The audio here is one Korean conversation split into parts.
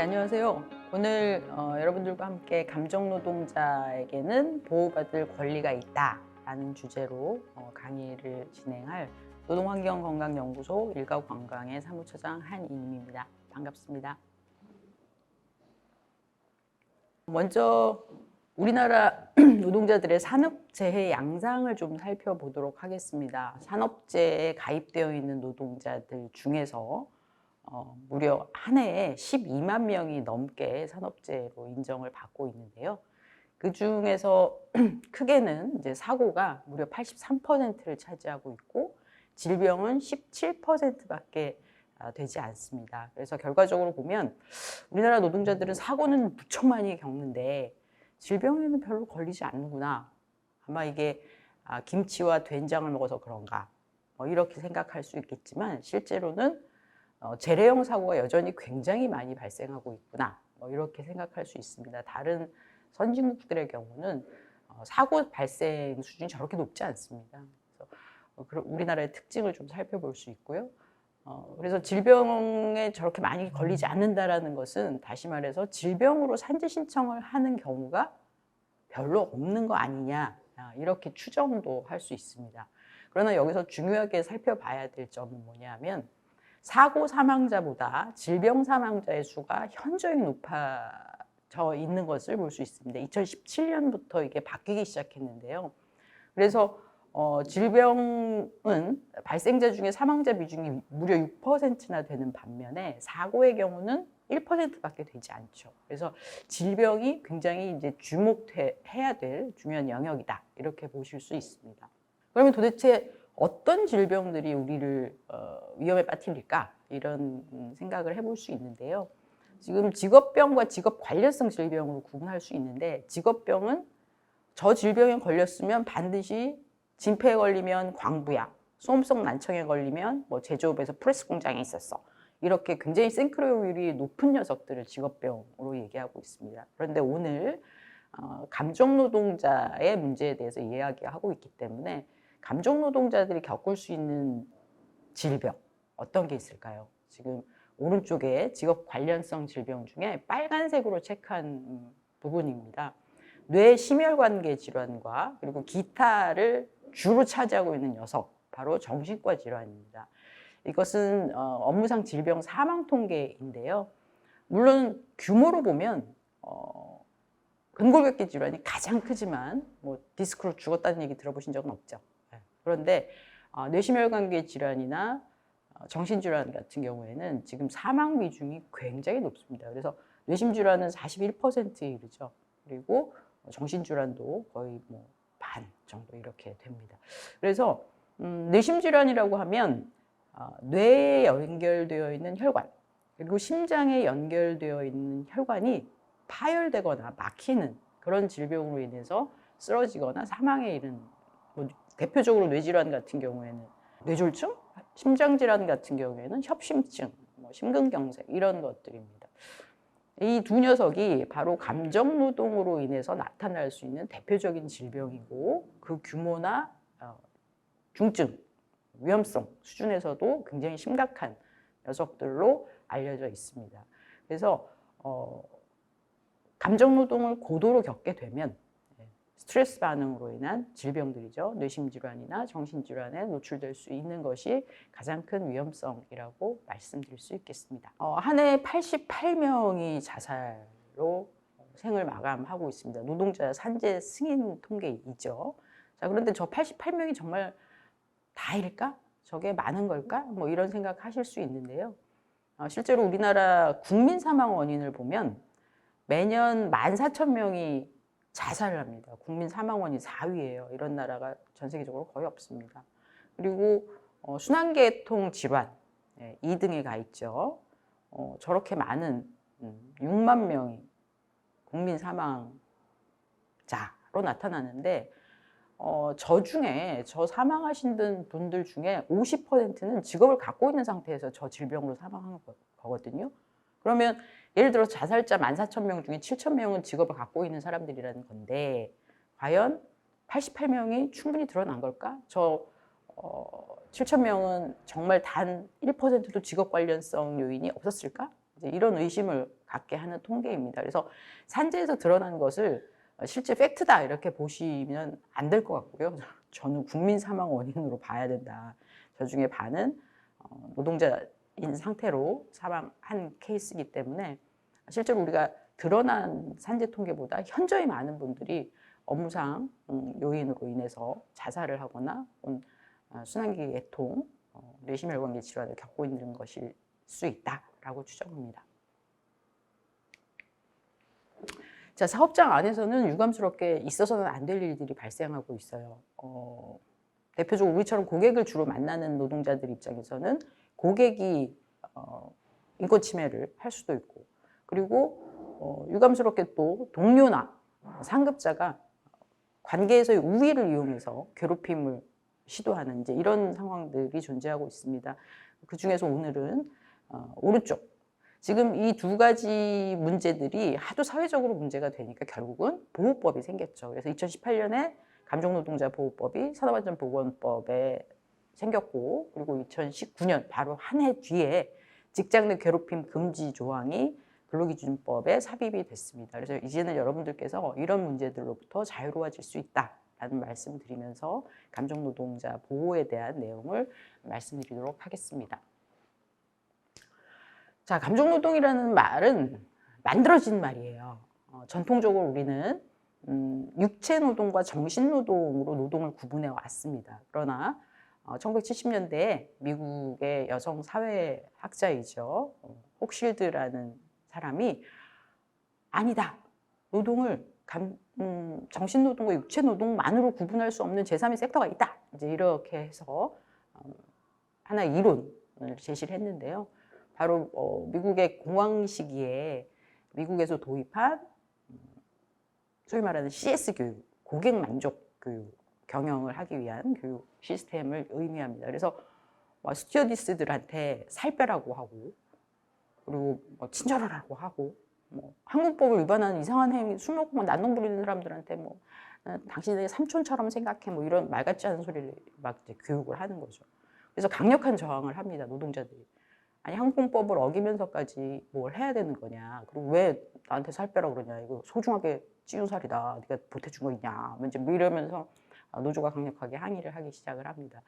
안녕하세요. 오늘 여러분들과 함께 감정노동자에게는 보호받을 권리가 있다라는 주제로 강의를 진행할 노동환경건강연구소 일가건강의 사무처장 한이님입니다. 반갑습니다. 먼저 우리나라 노동자들의 산업재해 양상을 좀 살펴보도록 하겠습니다. 산업재해에 가입되어 있는 노동자들 중에서 무려 한 해에 12만 명이 넘게 산업재해로 인정을 받고 있는데요. 그 중에서 크게는 이제 사고가 무려 83%를 차지하고 있고 질병은 17%밖에 되지 않습니다. 그래서 결과적으로 보면 우리나라 노동자들은 사고는 무척 많이 겪는데 질병에는 별로 걸리지 않는구나. 아마 이게 김치와 된장을 먹어서 그런가 이렇게 생각할 수 있겠지만 실제로는 재래형 사고가 여전히 굉장히 많이 발생하고 있구나 이렇게 생각할 수 있습니다. 다른 선진국들의 경우는 사고 발생 수준이 저렇게 높지 않습니다. 그래서 우리나라의 특징을 좀 살펴볼 수 있고요. 그래서 질병에 저렇게 많이 걸리지 않는다라는 것은 다시 말해서 질병으로 산재 신청을 하는 경우가 별로 없는 거 아니냐 이렇게 추정도 할 수 있습니다. 그러나 여기서 중요하게 살펴봐야 될 점은 뭐냐면 사고 사망자보다 질병 사망자의 수가 현저히 높아져 있는 것을 볼 수 있습니다. 2017년부터 이게 바뀌기 시작했는데요. 그래서 질병은 발생자 중에 사망자 비중이 무려 6%나 되는 반면에 사고의 경우는 1%밖에 되지 않죠. 그래서 질병이 굉장히 이제 주목해야 될 중요한 영역이다. 이렇게 보실 수 있습니다. 그러면 도대체 어떤 질병들이 우리를 위험에 빠뜨릴까? 이런 생각을 해볼 수 있는데요. 지금 직업병과 직업 관련성 질병으로 구분할 수 있는데 직업병은 저 질병에 걸렸으면 반드시 진폐에 걸리면 광부야, 소음성 난청에 걸리면 뭐 제조업에서 프레스 공장에 있었어. 이렇게 굉장히 생크로율이 높은 녀석들을 직업병으로 얘기하고 있습니다. 그런데 오늘 감정노동자의 문제에 대해서 이야기하고 있기 때문에 감정노동자들이 겪을 수 있는 질병 어떤 게 있을까요? 지금 오른쪽에 직업 관련성 질병 중에 빨간색으로 체크한 부분입니다. 뇌 심혈관계 질환과 그리고 기타를 주로 차지하고 있는 녀석, 바로 정신과 질환입니다. 이것은 업무상 질병 사망 통계인데요. 물론 규모로 보면 근골격계 질환이 가장 크지만 뭐 디스크로 죽었다는 얘기 들어보신 적은 없죠. 그런데 뇌심혈관계 질환이나 정신질환 같은 경우에는 지금 사망 비중이 굉장히 높습니다. 그래서 뇌심질환은 41%에 이르죠. 그리고 정신질환도 거의 뭐 반 정도 이렇게 됩니다. 그래서 뇌심질환이라고 하면 뇌에 연결되어 있는 혈관 그리고 심장에 연결되어 있는 혈관이 파열되거나 막히는 그런 질병으로 인해서 쓰러지거나 사망에 이른 뭐 대표적으로 뇌질환 같은 경우에는 뇌졸중, 심장질환 같은 경우에는 협심증, 뭐 심근경색 이런 것들입니다. 이 두 녀석이 바로 감정노동으로 인해서 나타날 수 있는 대표적인 질병이고 그 규모나 중증, 위험성 수준에서도 굉장히 심각한 녀석들로 알려져 있습니다. 그래서 감정노동을 고도로 겪게 되면 스트레스 반응으로 인한 질병들이죠. 뇌심질환이나 정신질환에 노출될 수 있는 것이 가장 큰 위험성이라고 말씀드릴 수 있겠습니다. 한 해 88명이 자살로 생을 마감하고 있습니다. 노동자 산재 승인 통계이죠. 자, 그런데 저 88명이 정말 다일까? 저게 많은 걸까? 뭐 이런 생각 하실 수 있는데요. 실제로 우리나라 국민 사망 원인을 보면 매년 14,000명이 자살을 합니다. 국민 사망 원인 4위예요. 이런 나라가 전 세계적으로 거의 없습니다. 그리고 순환계통 질환 2등에 가 있죠. 저렇게 많은 6만 명이 국민 사망자로 나타나는데 저 사망하신 분들 중에 50%는 직업을 갖고 있는 상태에서 저 질병으로 사망한 거거든요. 그러면 예를 들어 자살자 14,000명 중에 7,000명은 직업을 갖고 있는 사람들이라는 건데 과연 88명이 충분히 드러난 걸까? 저 7,000명은 정말 단 1%도 직업 관련성 요인이 없었을까? 이제 이런 의심을 받게 하는 통계입니다. 그래서 산재에서 드러난 것을 실제 팩트다 이렇게 보시면 안 될 것 같고요. 저는 국민 사망 원인으로 봐야 된다. 저 중에 반은 노동자인 상태로 사망한 케이스이기 때문에 실제로 우리가 드러난 산재 통계보다 현저히 많은 분들이 업무상 요인으로 인해서 자살을 하거나 순환기 계통, 뇌심혈관계 질환을 겪고 있는 것일 수 있다라고 추정합니다. 자, 사업장 안에서는 유감스럽게 있어서는 안 될 일들이 발생하고 있어요. 대표적으로 우리처럼 고객을 주로 만나는 노동자들 입장에서는 고객이 인권 침해를 할 수도 있고, 그리고 유감스럽게 또 동료나 상급자가 관계에서의 우위를 이용해서 괴롭힘을 시도하는 이제 이런 상황들이 존재하고 있습니다. 그 중에서 오늘은 오른쪽, 지금 이 두 가지 문제들이 하도 사회적으로 문제가 되니까 결국은 보호법이 생겼죠. 그래서 2018년에 감정노동자보호법이 산업안전보건법에 생겼고, 그리고 2019년 바로 한 해 뒤에 직장 내 괴롭힘 금지 조항이 근로기준법에 삽입이 됐습니다. 그래서 이제는 여러분들께서 이런 문제들로부터 자유로워질 수 있다라는 말씀 드리면서 감정노동자 보호에 대한 내용을 말씀드리도록 하겠습니다. 자, 감정노동이라는 말은 만들어진 말이에요. 전통적으로 우리는 육체노동과 정신노동으로 노동을 구분해 왔습니다. 그러나 1970년대에 미국의 여성 사회학자이죠. 혹실드라는 사람이 아니다. 노동을 정신노동과 육체노동만으로 구분할 수 없는 제3의 섹터가 있다. 이제 이렇게 해서 하나의 이론을 제시를 했는데요. 바로 미국의 공황 시기에 미국에서 도입한 소위 말하는 CS 교육, 고객 만족 교육, 경영을 하기 위한 교육 시스템을 의미합니다. 그래서 스튜어디스들한테 살 빼라고 하고, 그리고 친절하라고 하고, 한국법을 위반하는 이상한 행위, 술 먹고 난동 부리는 사람들한테 당신의 삼촌처럼 생각해, 이런 말 같지 않은 소리를 막 이제 교육을 하는 거죠. 그래서 강력한 저항을 합니다, 노동자들이. 아니, 항공법을 어기면서까지 뭘 해야 되는 거냐. 그리고 왜 나한테 살 빼라고 그러냐. 이거 소중하게 찌운 살이다. 네가 보태준 거 있냐. 이제 이러면서 노조가 강력하게 항의를 하기 시작을 합니다.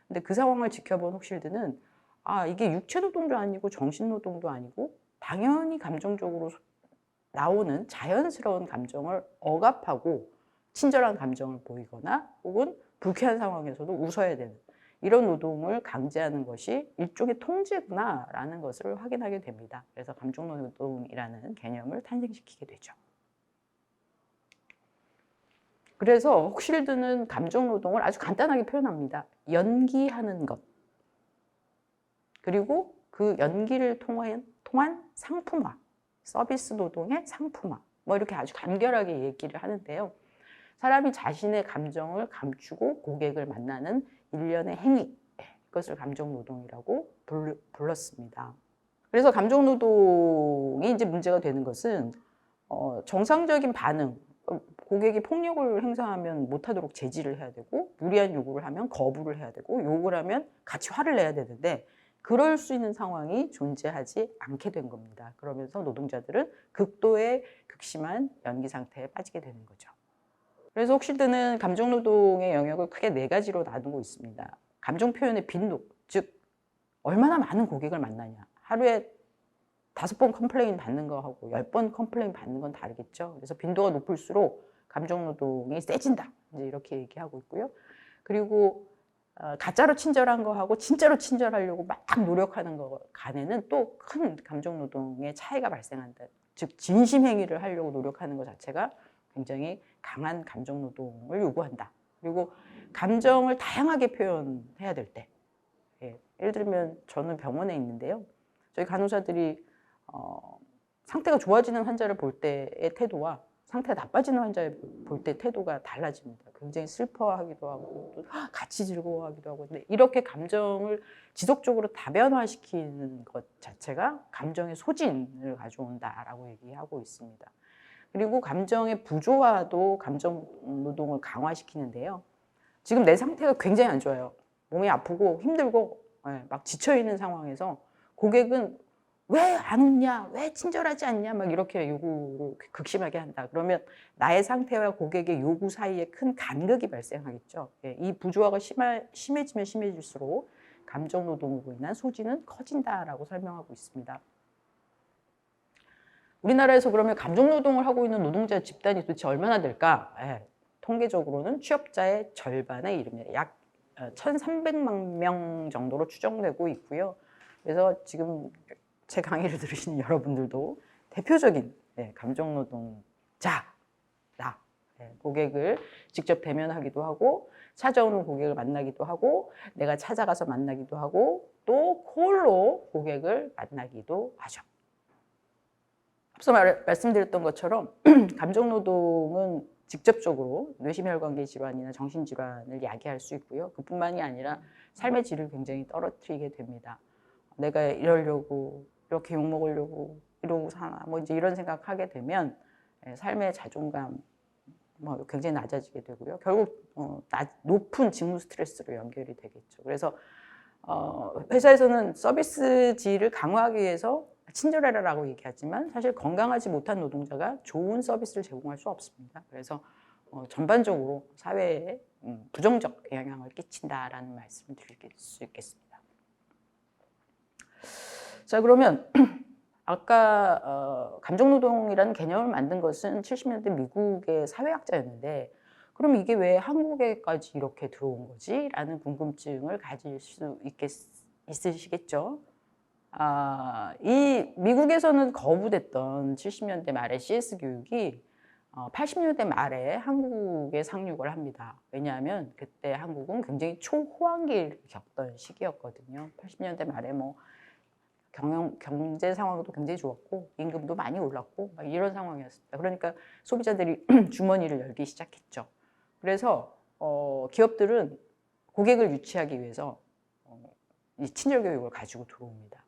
근데 그 상황을 지켜본 혹실드는 이게 육체노동도 아니고 정신노동도 아니고 당연히 감정적으로 나오는 자연스러운 감정을 억압하고 친절한 감정을 보이거나 혹은 불쾌한 상황에서도 웃어야 되는 이런 노동을 강제하는 것이 일종의 통제구나라는 것을 확인하게 됩니다. 그래서 감정노동이라는 개념을 탄생시키게 되죠. 그래서 혹실드는 감정노동을 아주 간단하게 표현합니다. 연기하는 것, 그리고 그 연기를 통한 상품화, 서비스 노동의 상품화, 이렇게 아주 간결하게 얘기를 하는데요. 사람이 자신의 감정을 감추고 고객을 만나는 일련의 행위, 이것을 감정노동이라고 불렀습니다. 그래서 감정노동이 이제 문제가 되는 것은 정상적인 반응, 고객이 폭력을 행사하면 못하도록 제지를 해야 되고, 무리한 요구를 하면 거부를 해야 되고, 욕을 하면 같이 화를 내야 되는데 그럴 수 있는 상황이 존재하지 않게 된 겁니다. 그러면서 노동자들은 극도의 극심한 연기 상태에 빠지게 되는 거죠. 그래서 혹실드는 감정노동의 영역을 크게 4가지로 나누고 있습니다. 감정 표현의 빈도, 즉 얼마나 많은 고객을 만나냐. 하루에 5번 컴플레인 받는 거하고 10번 컴플레인 받는 건 다르겠죠. 그래서 빈도가 높을수록 감정노동이 세진다. 이제 이렇게 얘기하고 있고요. 그리고 가짜로 친절한 거하고 진짜로 친절하려고 막 노력하는 거 간에는 또 큰 감정노동의 차이가 발생한다. 즉 진심 행위를 하려고 노력하는 것 자체가 굉장히 강한 감정노동을 요구한다. 그리고 감정을 다양하게 표현해야 될 때, 예를 들면 저는 병원에 있는데요. 저희 간호사들이 상태가 좋아지는 환자를 볼 때의 태도와 상태가 나빠지는 환자를 볼 때 태도가 달라집니다. 굉장히 슬퍼하기도 하고 또 같이 즐거워하기도 하고, 근데 이렇게 감정을 지속적으로 다변화시키는 것 자체가 감정의 소진을 가져온다라고 얘기하고 있습니다. 그리고 감정의 부조화도 감정 노동을 강화시키는데요. 지금 내 상태가 굉장히 안 좋아요. 몸이 아프고 힘들고 막 지쳐있는 상황에서 고객은 왜 안 웃냐? 왜 친절하지 않냐? 막 이렇게 요구를 극심하게 한다. 그러면 나의 상태와 고객의 요구 사이에 큰 간극이 발생하겠죠. 예, 이 부조화가 심해지면 심해질수록 감정 노동으로 인한 소진은 커진다라고 설명하고 있습니다. 우리나라에서 그러면 감정 노동을 하고 있는 노동자 집단이 도대체 얼마나 될까? 예, 통계적으로는 취업자의 절반에 이릅니다. 약 1,300만 명 정도로 추정되고 있고요. 그래서 지금 제 강의를 들으시는 여러분들도 대표적인 감정 노동자다. 고객을 직접 대면하기도 하고 찾아오는 고객을 만나기도 하고 내가 찾아가서 만나기도 하고 또 콜로 고객을 만나기도 하죠. 앞서 말씀드렸던 것처럼 감정 노동은 직접적으로 뇌심혈관계 질환이나 정신질환을 야기할 수 있고요. 그뿐만이 아니라 삶의 질을 굉장히 떨어뜨리게 됩니다. 내가 이러려고 이렇게 욕먹으려고 이러고 사나 뭐 이제 이런 생각하게 되면 삶의 자존감 뭐 굉장히 낮아지게 되고요. 결국 높은 직무 스트레스로 연결이 되겠죠. 그래서 회사에서는 서비스질을 강화하기 위해서 친절해라라고 얘기하지만 사실 건강하지 못한 노동자가 좋은 서비스를 제공할 수 없습니다. 그래서 전반적으로 사회에 부정적 영향을 끼친다라는 말씀을 드릴 수 있겠습니다. 자, 그러면 아까 감정노동이라는 개념을 만든 것은 70년대 미국의 사회학자였는데 그럼 이게 왜 한국에까지 이렇게 들어온 거지? 라는 궁금증을 가질 수 있으시겠죠. 이 미국에서는 거부됐던 70년대 말의 CS 교육이 80년대 말에 한국에 상륙을 합니다. 왜냐하면 그때 한국은 굉장히 초호황기를 겪던 시기였거든요. 80년대 말에 뭐 경제 상황도 굉장히 좋았고 임금도 많이 올랐고 이런 상황이었습니다. 그러니까 소비자들이 주머니를 열기 시작했죠. 그래서 기업들은 고객을 유치하기 위해서 이 친절 교육을 가지고 들어옵니다.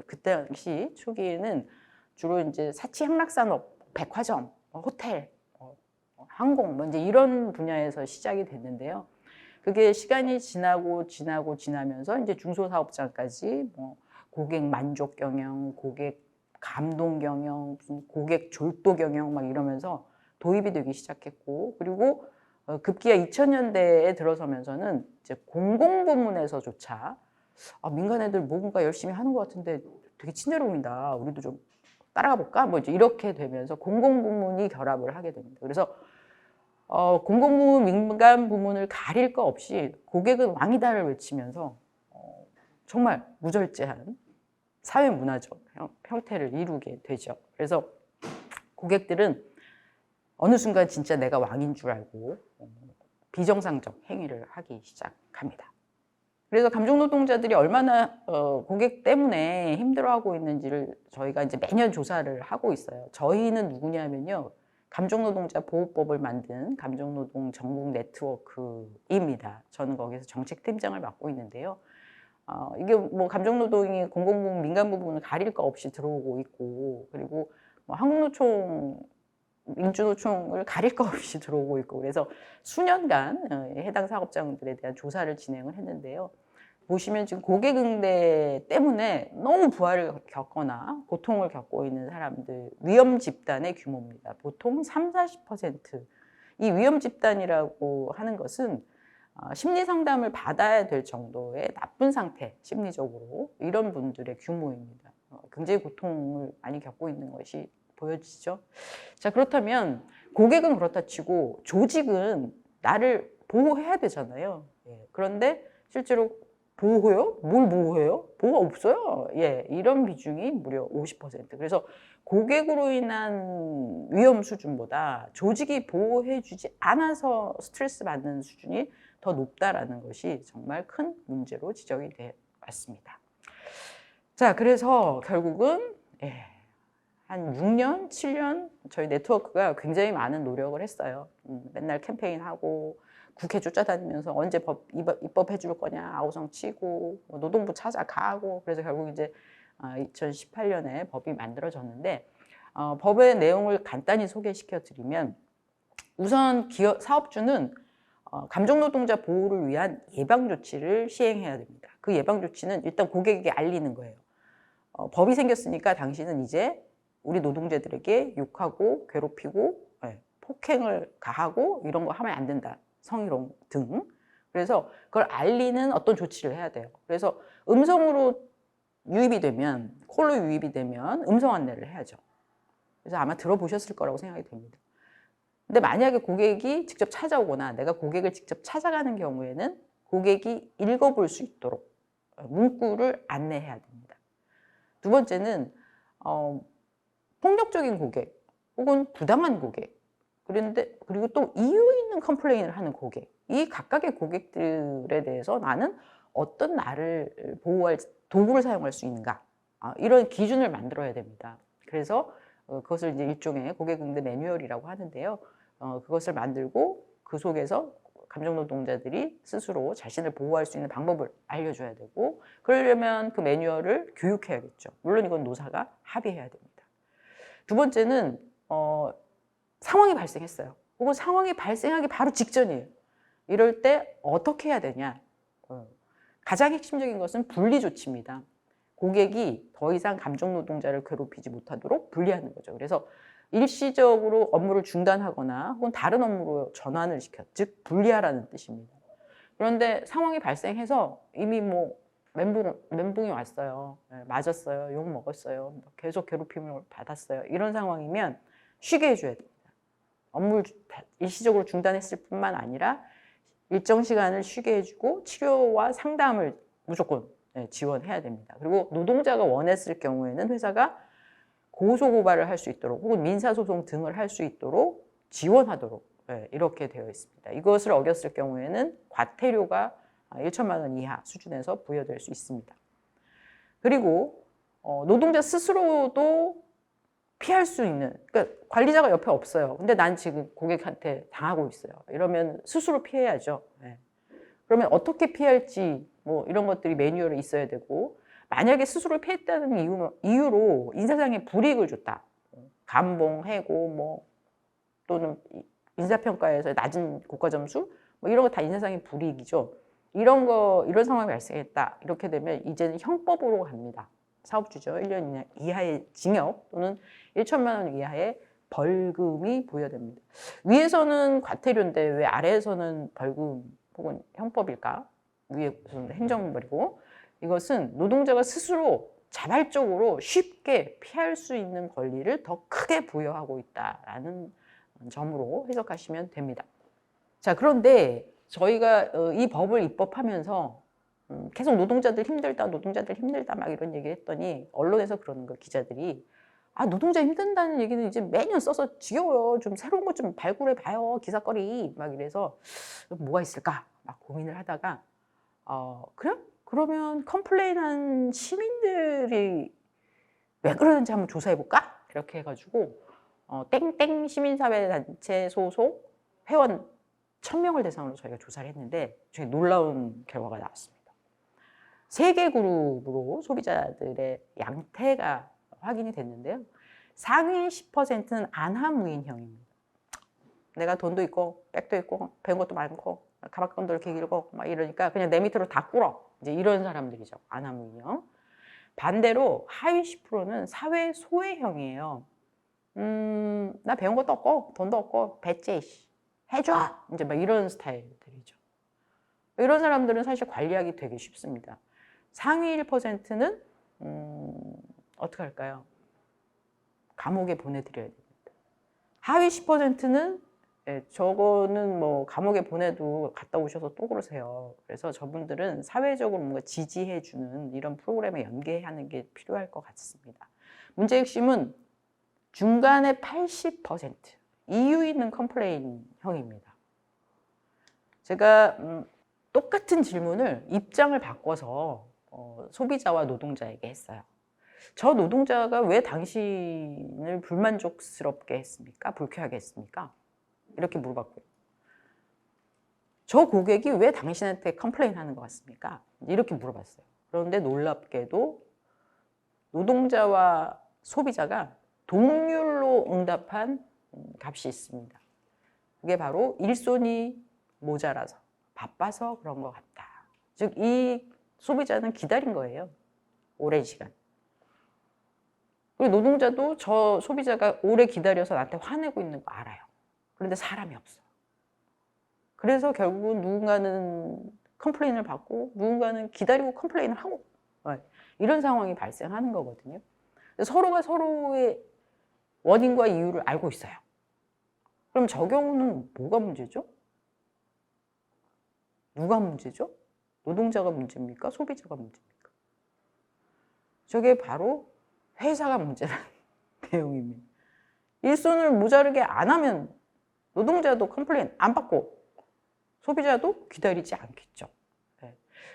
그때 당시 초기에는 주로 이제 사치 향락산업, 백화점, 호텔, 항공 뭐 이제 이런 분야에서 시작이 됐는데요. 그게 시간이 지나면서 이제 중소사업자까지 뭐 고객 만족 경영, 고객 감동 경영, 무슨 고객 졸도 경영 막 이러면서 도입이 되기 시작했고 그리고 급기야 2000년대에 들어서면서는 이제 공공부문에서조차 민간 애들 뭔가 열심히 하는 것 같은데 되게 친절해 보인다. 우리도 좀 따라가 볼까? 뭐 이제 이렇게 되면서 공공부문이 결합을 하게 됩니다. 그래서 공공부문, 민간 부문을 가릴 거 없이 고객은 왕이다를 외치면서 정말 무절제한 사회 문화적 형태를 이루게 되죠. 그래서 고객들은 어느 순간 진짜 내가 왕인 줄 알고 비정상적 행위를 하기 시작합니다. 그래서 감정노동자들이 얼마나 고객 때문에 힘들어하고 있는지를 저희가 이제 매년 조사를 하고 있어요. 저희는 누구냐면요. 감정노동자 보호법을 만든 감정노동 전국 네트워크입니다. 저는 거기서 정책팀장을 맡고 있는데요. 이게 뭐 감정노동이 공공부문, 민간부문을 가릴 거 없이 들어오고 있고 그리고 뭐 한국노총, 민주노총을 가릴 거 없이 들어오고 있고 그래서 수년간 해당 사업장들에 대한 조사를 진행을 했는데요. 보시면 지금 고객 응대 때문에 너무 부하를 겪거나 고통을 겪고 있는 사람들 위험 집단의 규모입니다. 보통 30-40%. 이 위험 집단이라고 하는 것은 심리 상담을 받아야 될 정도의 나쁜 상태, 심리적으로 이런 분들의 규모입니다. 굉장히 고통을 많이 겪고 있는 것이 보여지죠. 자, 그렇다면 고객은 그렇다 치고 조직은 나를 보호해야 되잖아요. 그런데 실제로 보호요? 뭘 보호해요? 보호가 없어요. 이런 비중이 무려 50%. 그래서 고객으로 인한 위험 수준보다 조직이 보호해주지 않아서 스트레스 받는 수준이 더 높다라는 것이 정말 큰 문제로 지적이 돼 왔습니다. 자, 그래서 결국은 한 6년, 7년 저희 네트워크가 굉장히 많은 노력을 했어요. 맨날 캠페인하고 국회 쫓아다니면서 언제 법 입법해 줄 거냐 아우성 치고 노동부 찾아가고 그래서 결국 이제 2018년에 법이 만들어졌는데 법의 내용을 간단히 소개시켜 드리면 우선 사업주는 감정노동자 보호를 위한 예방조치를 시행해야 됩니다. 그 예방조치는 일단 고객에게 알리는 거예요. 법이 생겼으니까 당신은 이제 우리 노동자들에게 욕하고 괴롭히고 폭행을 가하고 이런 거 하면 안 된다. 성희롱 등. 그래서 그걸 알리는 어떤 조치를 해야 돼요. 그래서 음성으로 유입이 되면, 콜로 유입이 되면 음성 안내를 해야죠. 그래서 아마 들어보셨을 거라고 생각이 됩니다. 근데 만약에 고객이 직접 찾아오거나 내가 고객을 직접 찾아가는 경우에는 고객이 읽어볼 수 있도록 문구를 안내해야 됩니다. 두 번째는 폭력적인 고객 혹은 부당한 고객, 그리고 또 이유 있는 컴플레인을 하는 고객, 이 각각의 고객들에 대해서 나는 어떤 나를 보호할 도구를 사용할 수 있는가, 이런 기준을 만들어야 됩니다. 그래서 그것을 이제 일종의 고객응대 매뉴얼이라고 하는데요. 그것을 만들고 그 속에서 감정노동자들이 스스로 자신을 보호할 수 있는 방법을 알려줘야 되고, 그러려면 그 매뉴얼을 교육해야겠죠. 물론 이건 노사가 합의해야 됩니다. 두 번째는 상황이 발생했어요. 혹은 상황이 발생하기 바로 직전이에요. 이럴 때 어떻게 해야 되냐. 가장 핵심적인 것은 분리 조치입니다. 고객이 더 이상 감정노동자를 괴롭히지 못하도록 분리하는 거죠. 그래서 일시적으로 업무를 중단하거나 혹은 다른 업무로 전환을 시켜, 즉 분리하라는 뜻입니다. 그런데 상황이 발생해서 이미 뭐 멘붕이 왔어요. 맞았어요. 욕 먹었어요. 계속 괴롭힘을 받았어요. 이런 상황이면 쉬게 해줘야 됩니다. 업무를 일시적으로 중단했을 뿐만 아니라 일정 시간을 쉬게 해주고 치료와 상담을 무조건 지원해야 됩니다. 그리고 노동자가 원했을 경우에는 회사가 고소고발을 할 수 있도록 혹은 민사소송 등을 할 수 있도록 지원하도록 이렇게 되어 있습니다. 이것을 어겼을 경우에는 과태료가 1천만 원 이하 수준에서 부여될 수 있습니다. 그리고 노동자 스스로도 피할 수 있는, 그러니까 관리자가 옆에 없어요. 근데 난 지금 고객한테 당하고 있어요. 이러면 스스로 피해야죠. 그러면 어떻게 피할지 뭐 이런 것들이 매뉴얼에 있어야 되고, 만약에 스스로 피했다는 이유로 인사상의 불이익을 줬다. 감봉, 해고, 뭐 또는 인사평가에서 낮은 고과점수, 뭐 이런 거 다 인사상의 불이익이죠. 이런 상황이 발생했다. 이렇게 되면 이제는 형법으로 갑니다. 사업주죠. 1년 이하의 징역 또는 1천만 원 이하의 벌금이 부여됩니다. 위에서는 과태료인데 왜 아래에서는 벌금 혹은 형법일까? 위에서는 행정벌이고, 이것은 노동자가 스스로 자발적으로 쉽게 피할 수 있는 권리를 더 크게 부여하고 있다라는 점으로 해석하시면 됩니다. 자, 그런데 저희가 이 법을 입법하면서 계속 노동자들 힘들다 막 이런 얘기를 했더니 언론에서 그러는 거, 기자들이 노동자 힘든다는 얘기는 이제 매년 써서 지겨워요. 좀 새로운 것 좀 발굴해 봐요. 기사거리 막 이래서 뭐가 있을까 막 고민을 하다가 그래? 그러면 컴플레인한 시민들이 왜 그러는지 한번 조사해 볼까? 이렇게 해가지고 땡땡 시민사회단체 소속 회원 1000명을 대상으로 저희가 조사를 했는데 되게 놀라운 결과가 나왔습니다. 3개 그룹으로 소비자들의 양태가 확인이 됐는데요. 상위 10%는 안하무인형입니다. 내가 돈도 있고 백도 있고 배운 것도 많고 가방끈도 이렇게 길고 막 이러니까 그냥 내 밑으로 다 꿇어. 이제 이런 사람들이죠. 안하무인형. 반대로 하위 10%는 사회 소외형이에요. 나 배운 것도 없고 돈도 없고 배째 해줘. 이제 막 이런 스타일들이죠. 이런 사람들은 사실 관리하기 되게 쉽습니다. 상위 1%는 어떻게 할까요? 감옥에 보내드려야 됩니다. 하위 10%는 저거는 뭐 감옥에 보내도 갔다 오셔서 또 그러세요. 그래서 저분들은 사회적으로 뭔가 지지해주는 이런 프로그램에 연계하는 게 필요할 것 같습니다. 문제 핵심은 중간에 80% 이유 있는 컴플레인형입니다. 제가 똑같은 질문을 입장을 바꿔서 소비자와 노동자에게 했어요. 저 노동자가 왜 당신을 불만족스럽게 했습니까? 불쾌하게 했습니까? 이렇게 물어봤고요. 저 고객이 왜 당신한테 컴플레인 하는 것 같습니까? 이렇게 물어봤어요. 그런데 놀랍게도 노동자와 소비자가 동률로 응답한 값이 있습니다. 그게 바로 일손이 모자라서, 바빠서 그런 것 같다. 즉, 이 소비자는 기다린 거예요. 오랜 시간. 그리고 노동자도 저 소비자가 오래 기다려서 나한테 화내고 있는 거 알아요. 그런데 사람이 없어. 그래서 결국은 누군가는 컴플레인을 받고 누군가는 기다리고 컴플레인을 하고 이런 상황이 발생하는 거거든요. 서로가 서로의 원인과 이유를 알고 있어요. 그럼 저 경우는 뭐가 문제죠? 누가 문제죠? 노동자가 문제입니까? 소비자가 문제입니까? 저게 바로 회사가 문제라는 내용입니다. 일손을 모자르게 안 하면 노동자도 컴플레인 안 받고 소비자도 기다리지 않겠죠.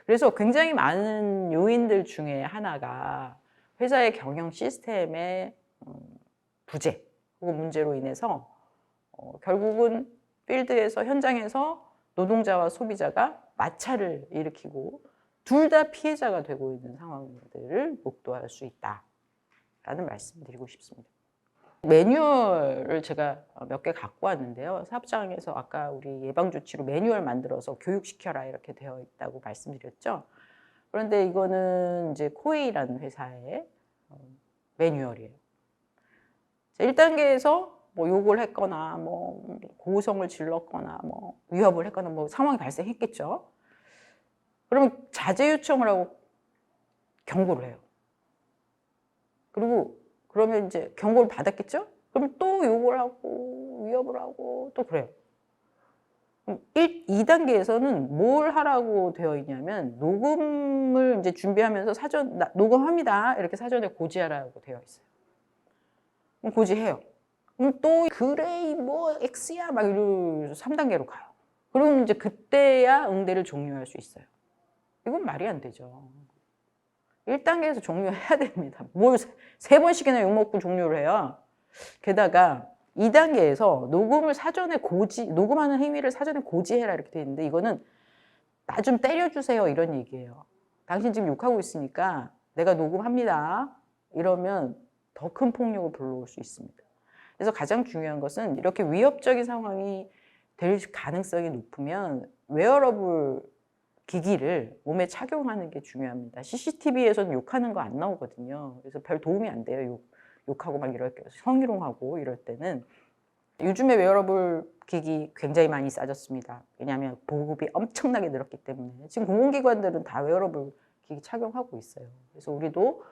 그래서 굉장히 많은 요인들 중에 하나가 회사의 경영 시스템의 부재 혹은 문제로 인해서 결국은 필드에서 현장에서 노동자와 소비자가 마찰을 일으키고 둘 다 피해자가 되고 있는 상황들을 목도할 수 있다라는 말씀을 드리고 싶습니다. 매뉴얼을 제가 몇 개 갖고 왔는데요. 사업장에서 아까 우리 예방조치로 매뉴얼 만들어서 교육시켜라 이렇게 되어 있다고 말씀드렸죠. 그런데 이거는 이제 코웨이라는 회사의 매뉴얼이에요. 1단계에서 뭐 욕을 했거나 뭐 고성을 질렀거나 뭐 위협을 했거나 뭐 상황이 발생했겠죠. 그러면 자제 요청을 하고 경고를 해요. 그리고 그러면 이제 경고를 받았겠죠? 그럼 또 욕을 하고 위협을 하고 또 그래요. 2단계에서는 뭘 하라고 되어 있냐면 녹음을 이제 준비하면서 녹음합니다. 이렇게 사전에 고지하라고 되어 있어요. 그럼 고지해요. 그럼 또 그래 뭐 X야 막 이러면서 3단계로 가요. 그럼 이제 그때야 응대를 종료할 수 있어요. 이건 말이 안 되죠. 1단계에서 종료해야 됩니다. 뭘 3번씩이나 욕먹고 종료를 해요. 게다가 2단계에서 녹음하는 행위를 사전에 고지해라 이렇게 돼 있는데 이거는 나 좀 때려주세요 이런 얘기예요. 당신 지금 욕하고 있으니까 내가 녹음합니다. 이러면 더 큰 폭력을 불러올 수 있습니다. 그래서 가장 중요한 것은 이렇게 위협적인 상황이 될 가능성이 높으면 웨어러블 기기를 몸에 착용하는 게 중요합니다. CCTV에서는 욕하는 거 안 나오거든요. 그래서 별 도움이 안 돼요. 욕하고 막 이럴 때, 성희롱하고 이럴 때는. 요즘에 웨어러블 기기 굉장히 많이 싸졌습니다. 왜냐하면 보급이 엄청나게 늘었기 때문에. 지금 공공기관들은 다 웨어러블 기기 착용하고 있어요. 그래서 우리도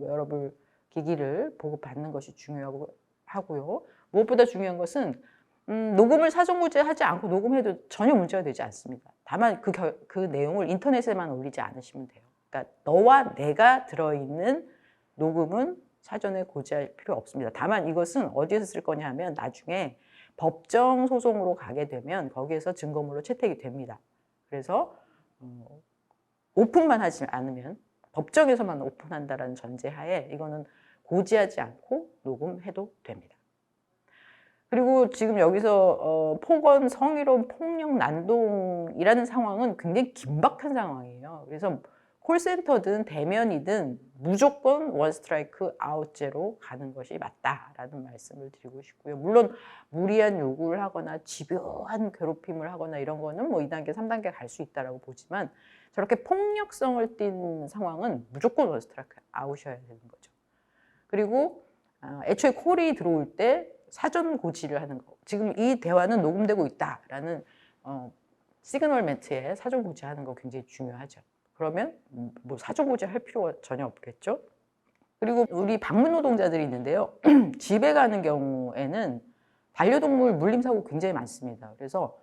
웨어러블 기기를 보급받는 것이 중요하고요. 무엇보다 중요한 것은 녹음을 사전고지하지 않고 녹음해도 전혀 문제가 되지 않습니다. 다만 그 내용을 인터넷에만 올리지 않으시면 돼요. 그러니까 너와 내가 들어있는 녹음은 사전에 고지할 필요 없습니다. 다만 이것은 어디에서 쓸 거냐 하면 나중에 법정 소송으로 가게 되면 거기에서 증거물로 채택이 됩니다. 그래서 오픈만 하지 않으면 법정에서만 오픈한다는 전제하에 이거는 고지하지 않고 녹음해도 됩니다. 그리고 지금 여기서 폭언, 성희롱, 폭력, 난동이라는 상황은 굉장히 긴박한 상황이에요. 그래서 콜센터든 대면이든 무조건 원 스트라이크 아웃제로 가는 것이 맞다라는 말씀을 드리고 싶고요. 물론 무리한 요구를 하거나 집요한 괴롭힘을 하거나 이런 거는 뭐 2단계, 3단계 갈 수 있다라고 보지만 저렇게 폭력성을 띈 상황은 무조건 원 스트라이크 아웃이어야 되는 거죠. 그리고 애초에 콜이 들어올 때 사전 고지를 하는 거. 지금 이 대화는 녹음되고 있다라는 시그널 멘트에 사전 고지하는 거 굉장히 중요하죠. 그러면 뭐 사전 고지할 필요가 전혀 없겠죠. 그리고 우리 방문 노동자들이 있는데요. 집에 가는 경우에는 반려동물 물림 사고 굉장히 많습니다. 그래서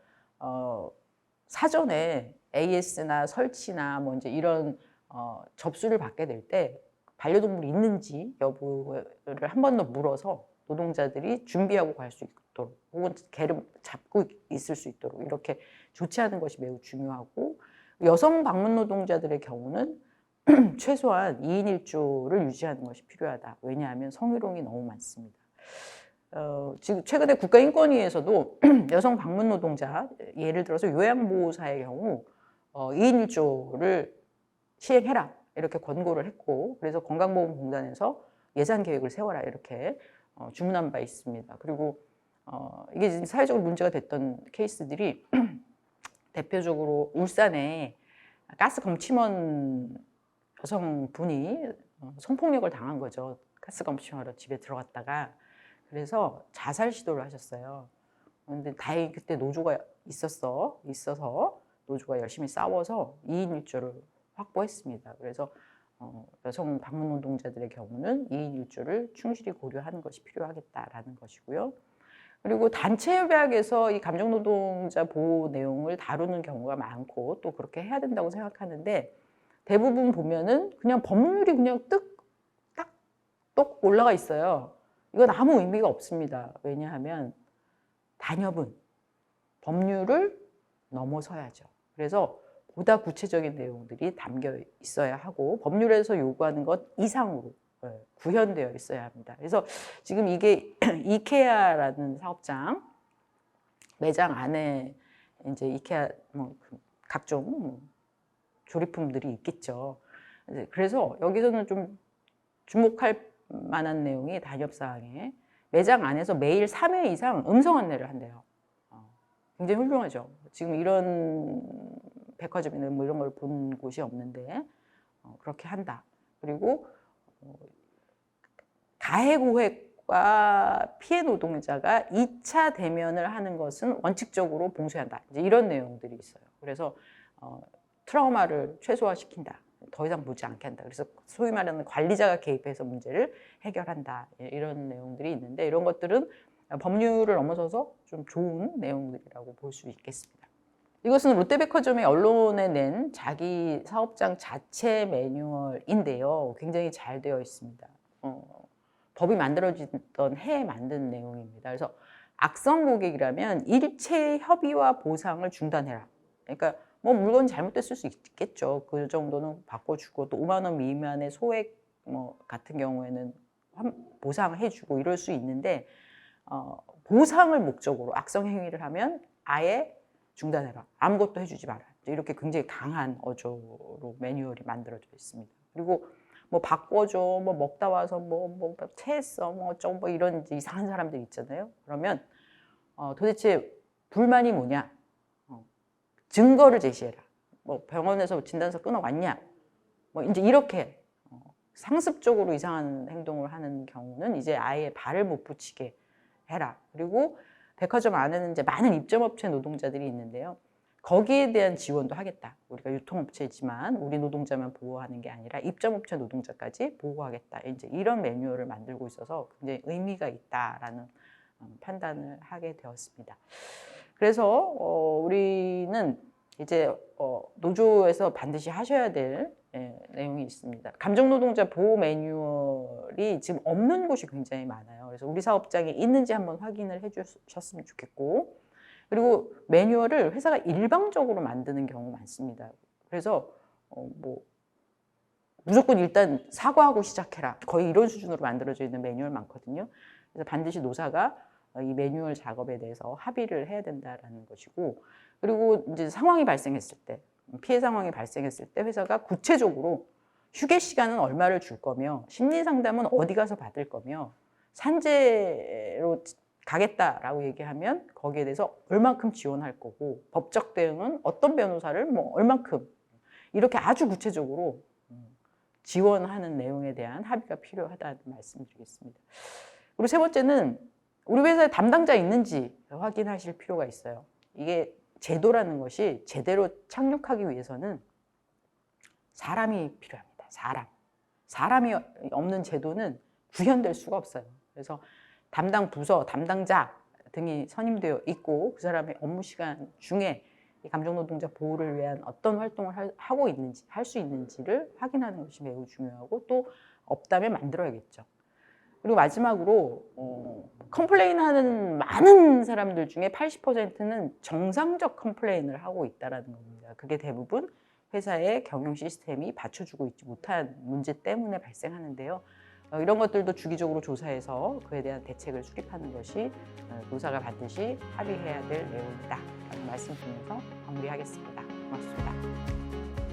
사전에 AS나 설치나 뭐 이제 이런 접수를 받게 될 때 반려동물이 있는지 여부를 한 번 더 물어서 노동자들이 준비하고 갈 수 있도록 혹은 개를 잡고 있을 수 있도록 이렇게 조치하는 것이 매우 중요하고 여성 방문 노동자들의 경우는 최소한 2인 1조를 유지하는 것이 필요하다. 왜냐하면 성희롱이 너무 많습니다. 지금 최근에 국가인권위에서도 여성 방문 노동자, 예를 들어서 요양보호사의 경우 2인 1조를 시행해라 이렇게 권고를 했고 그래서 건강보험공단에서 예산 계획을 세워라 이렇게 주문한 바 있습니다. 그리고 이게 사회적으로 문제가 됐던 케이스들이 대표적으로 울산에 가스 검침원 여성분이 성폭력을 당한 거죠. 가스검침하러 집에 들어갔다가 그래서 자살 시도를 하셨어요. 그런데 다행히 그때 노조가 있어서 노조가 열심히 싸워서 2인 1조를 확보했습니다. 그래서 여성 방문 노동자들의 경우는 2인 1조를 충실히 고려하는 것이 필요하겠다라는 것이고요. 그리고 단체 협약에서 이 감정 노동자 보호 내용을 다루는 경우가 많고 또 그렇게 해야 된다고 생각하는데 대부분 보면은 그냥 법률이 그냥 똑 올라가 있어요. 이건 아무 의미가 없습니다. 왜냐하면 단협은 법률을 넘어서야죠. 그래서 보다 구체적인 내용들이 담겨 있어야 하고 법률에서 요구하는 것 이상으로 구현되어 있어야 합니다. 그래서 지금 이게 이케아라는 사업장 매장 안에 이제 이케아 각종 조립품들이 있겠죠. 그래서 여기서는 좀 주목할 만한 내용이 단협사항에 매장 안에서 매일 3회 이상 음성 안내를 한대요. 굉장히 훌륭하죠. 지금 이런 백화점이나 뭐 이런 걸 본 곳이 없는데 그렇게 한다. 그리고 가해고획과 피해 노동자가 2차 대면을 하는 것은 원칙적으로 봉쇄한다. 이제 이런 내용들이 있어요. 그래서 트라우마를 최소화시킨다. 더 이상 보지 않게 한다. 그래서 소위 말하는 관리자가 개입해서 문제를 해결한다. 이런 내용들이 있는데 이런 것들은 법률을 넘어서서 좀 좋은 내용들이라고 볼 수 있겠습니다. 이것은 롯데백화점이 언론에 낸 자기 사업장 자체 매뉴얼인데요. 굉장히 잘 되어 있습니다. 법이 만들어지던 해에 만든 내용입니다. 그래서 악성 고객이라면 일체 협의와 보상을 중단해라. 그러니까 뭐 물건이 잘못됐을 수 있겠죠. 그 정도는 바꿔주고 또 5만 원 미만의 소액 같은 경우에는 보상해주고 이럴 수 있는데 보상을 목적으로 악성 행위를 하면 아예 중단해라. 아무것도 해주지 마라. 이렇게 굉장히 강한 어조로 매뉴얼이 만들어져 있습니다. 그리고 뭐 바꿔줘, 뭐 먹다 와서 뭐 체했어, 뭐 어쩌고 뭐 이런 이상한 사람들 있잖아요. 그러면 도대체 불만이 뭐냐? 증거를 제시해라. 뭐 병원에서 진단서 끊어왔냐? 뭐 이제 이렇게 상습적으로 이상한 행동을 하는 경우는 이제 아예 발을 못 붙이게 해라. 그리고 백화점 안에는 이제 많은 입점업체 노동자들이 있는데요. 거기에 대한 지원도 하겠다. 우리가 유통업체지만 우리 노동자만 보호하는 게 아니라 입점업체 노동자까지 보호하겠다. 이제 이런 매뉴얼을 만들고 있어서 굉장히 의미가 있다라는 판단을 하게 되었습니다. 그래서 우리는 이제 노조에서 반드시 하셔야 될 내용이 있습니다. 감정노동자 보호 매뉴얼이 지금 없는 곳이 굉장히 많아요. 그래서 우리 사업장에 있는지 한번 확인을 해주셨으면 좋겠고, 그리고 매뉴얼을 회사가 일방적으로 만드는 경우 많습니다. 그래서 뭐 무조건 일단 사과하고 시작해라. 거의 이런 수준으로 만들어져 있는 매뉴얼 많거든요. 그래서 반드시 노사가 이 매뉴얼 작업에 대해서 합의를 해야 된다라는 것이고, 그리고 이제 상황이 발생했을 때, 피해 상황이 발생했을 때 회사가 구체적으로 휴게 시간은 얼마를 줄 거며 심리 상담은 어디 가서 받을 거며 산재로 가겠다라고 얘기하면 거기에 대해서 얼만큼 지원할 거고 법적 대응은 어떤 변호사를 뭐 얼만큼 이렇게 아주 구체적으로 지원하는 내용에 대한 합의가 필요하다는 말씀드리겠습니다. 그리고 세 번째는 우리 회사에 담당자 있는지 확인하실 필요가 있어요. 이게 제도라는 것이 제대로 착륙하기 위해서는 사람이 필요합니다. 사람이 없는 제도는 구현될 수가 없어요. 그래서 담당 부서, 담당자 등이 선임되어 있고 그 사람의 업무 시간 중에 이 감정노동자 보호를 위한 어떤 활동을 하고 있는지, 할 수 있는지를 확인하는 것이 매우 중요하고 또 없다면 만들어야겠죠. 그리고 마지막으로 컴플레인 하는 많은 사람들 중에 80%는 정상적 컴플레인을 하고 있다는 겁니다. 그게 대부분 회사의 경영 시스템이 받쳐주고 있지 못한 문제 때문에 발생하는데요. 이런 것들도 주기적으로 조사해서 그에 대한 대책을 수립하는 것이 노사가 반드시 합의해야 될 내용이다 라는 말씀 드리면서 마무리하겠습니다. 고맙습니다.